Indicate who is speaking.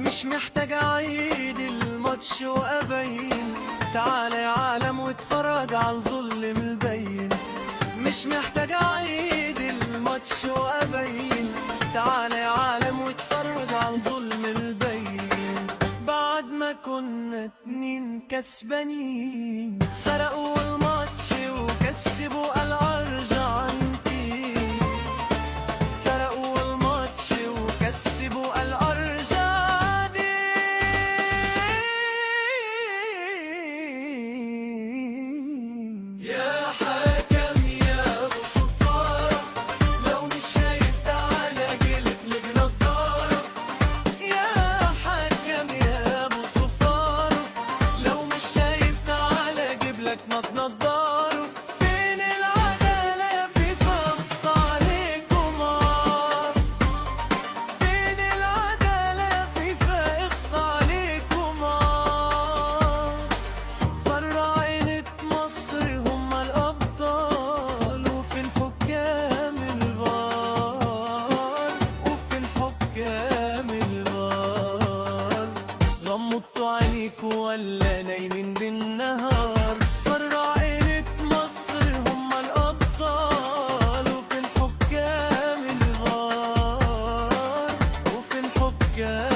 Speaker 1: مش محتاج اعيد الماتش وابين، تعالى يا عالم واتفرج على الظلم البين. مش محتاج اعيد الماتش وابين، تعالى يا عالم واتفرج على الظلم البين. بعد ما كنا 2 كسبانين، سرقوا الماتش وكسبوا الارجنتين. سرقوا الماتش وكسبوا الارجنتين. يا حكم يا ابو صفاره، لو مش شايف تعالى جلب لك نضاره. يا حكم يا ابو صفاره، لو مش شايف تعالى جيب لك نضاره. فين العداله يا فيفا اخص عليكم نار. فين العداله يا فيفا اخص عليكم نار. فراعنة مصر هم الأبطال، وفي الحكام الفار. وفي الحكام الفار. غمضتوا عينيكوا ولا نايمين بالنهار؟ فراعنة مصر هم الأبطال، وفي الحكام الفار. وفي الحكام